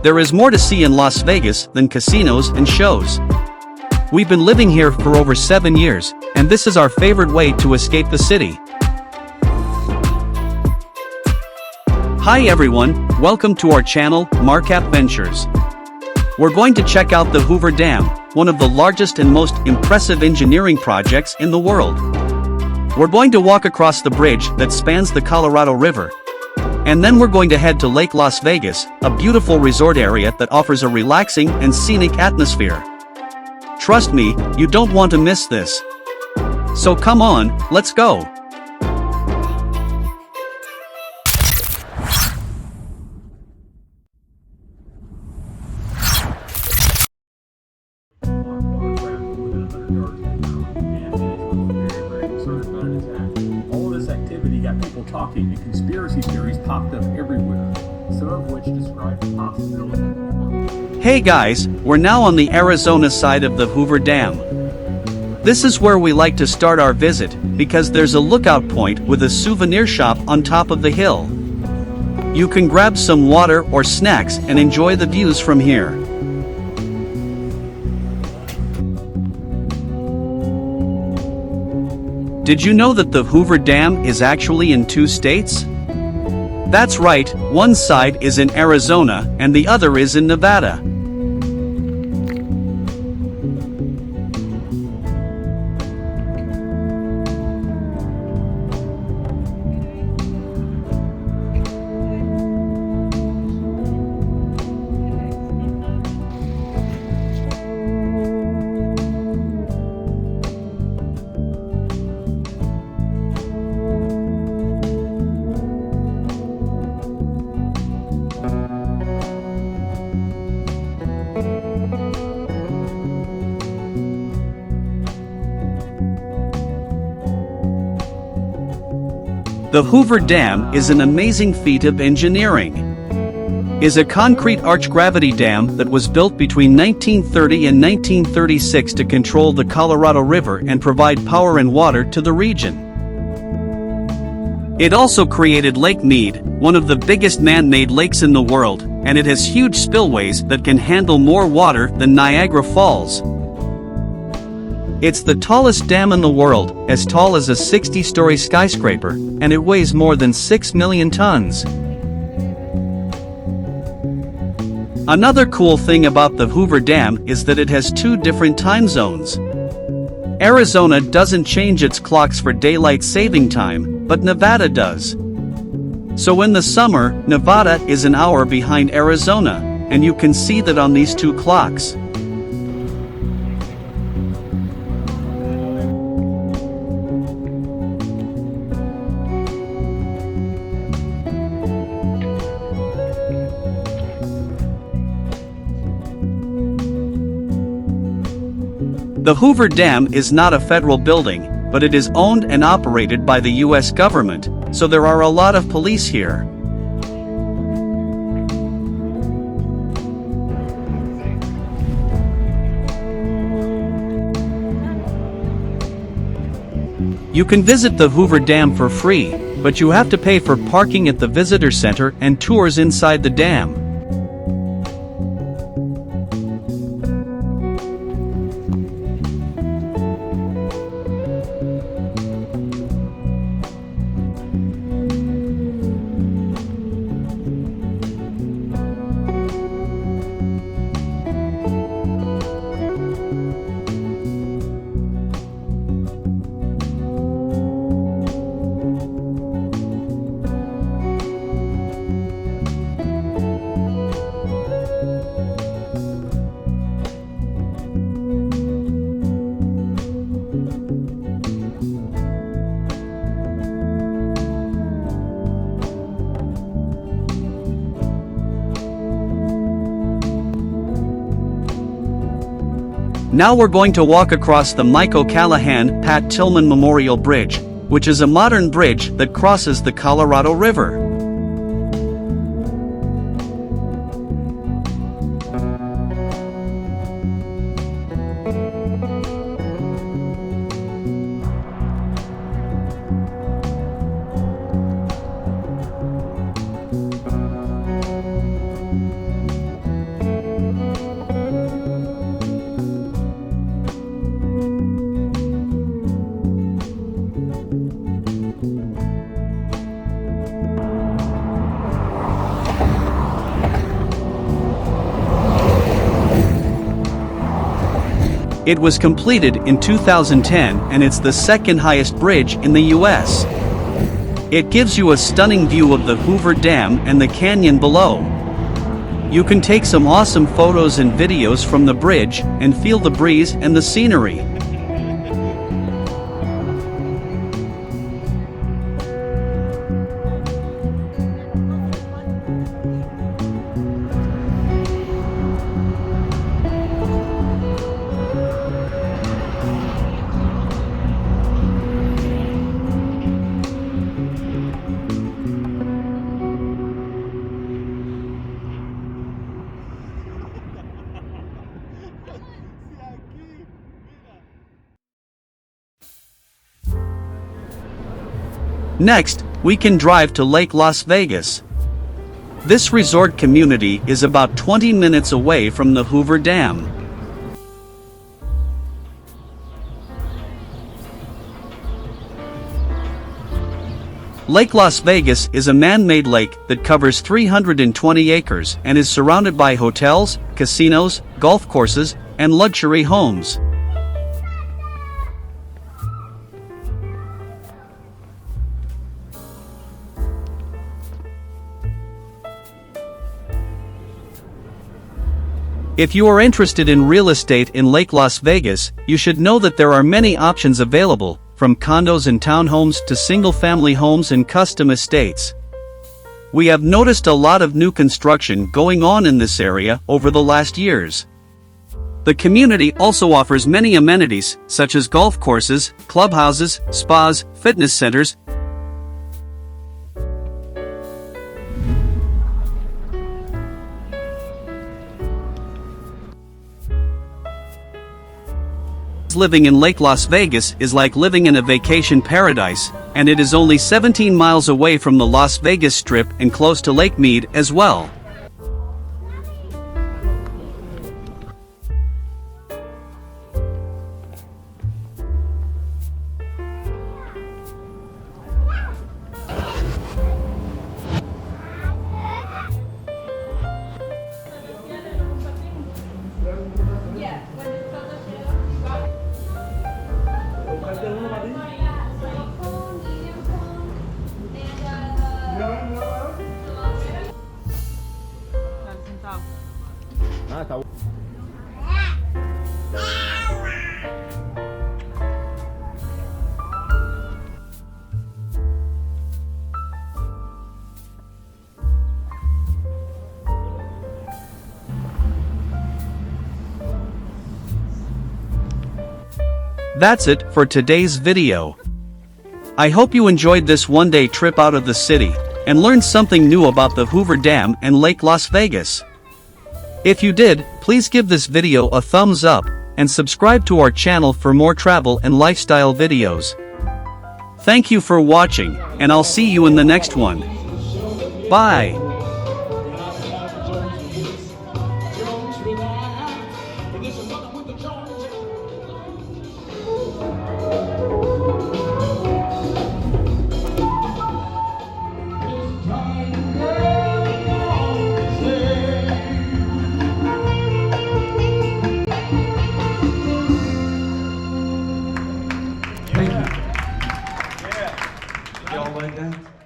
There is more to see in Las Vegas than casinos and shows. We've been living here for over 7 years, and this is our favorite way to escape the city. Hi everyone, welcome to our channel, Markup Ventures. We're going to check out the Hoover Dam, one of the largest and most impressive engineering projects in the world. We're going to walk across the bridge that spans the Colorado River. And then we're going to head to Lake Las Vegas, a beautiful resort area that offers a relaxing and scenic atmosphere. Trust me, you don't want to miss this. So come on, let's go. All of this activity got people talking, and conspiracy theories popped up everywhere, some of which describe the possibility. Hey guys, we're now on the Arizona side of the Hoover Dam. This is where we like to start our visit, because there's a lookout point with a souvenir shop on top of the hill. You can grab some water or snacks and enjoy the views from here. Did you know that the Hoover Dam is actually in 2 states? That's right, one side is in Arizona and the other is in Nevada. The Hoover Dam is an amazing feat of engineering. It is a concrete arch gravity dam that was built between 1930 and 1936 to control the Colorado River and provide power and water to the region. It also created Lake Mead, one of the biggest man-made lakes in the world, and it has huge spillways that can handle more water than Niagara Falls. It's the tallest dam in the world, as tall as a 60-story skyscraper, and it weighs more than 6 million tons. Another cool thing about the Hoover Dam is that it has 2 different time zones. Arizona doesn't change its clocks for daylight saving time, but Nevada does. So in the summer, Nevada is an hour behind Arizona, and you can see that on these 2 clocks. The Hoover Dam is not a federal building, but it is owned and operated by the U.S. government, so there are a lot of police here. You can visit the Hoover Dam for free, but you have to pay for parking at the visitor center and tours inside the dam. Now we're going to walk across the Mike O'Callahan-Pat Tillman Memorial Bridge, which is a modern bridge that crosses the Colorado River. It was completed in 2010 and it's the second highest bridge in the US. It gives you a stunning view of the Hoover Dam and the canyon below. You can take some awesome photos and videos from the bridge and feel the breeze and the scenery. Next, we can drive to Lake Las Vegas. This resort community is about 20 minutes away from the Hoover Dam. Lake Las Vegas is a man-made lake that covers 320 acres and is surrounded by hotels, casinos, golf courses, and luxury homes. If you are interested in real estate in Lake Las Vegas, you should know that there are many options available, from condos and townhomes to single-family homes and custom estates. We have noticed a lot of new construction going on in this area over the last years. The community also offers many amenities, such as golf courses, clubhouses, spas, fitness centers, living in Lake Las Vegas is like living in a vacation paradise, and it is only 17 miles away from the Las Vegas Strip and close to Lake Mead as well. That's it for today's video. I hope you enjoyed this one-day trip out of the city and learned something new about the Hoover Dam and Lake Las Vegas. If you did, please give this video a thumbs up and subscribe to our channel for more travel and lifestyle videos. Thank you for watching, and I'll see you in the next one. Bye. Y'all like that?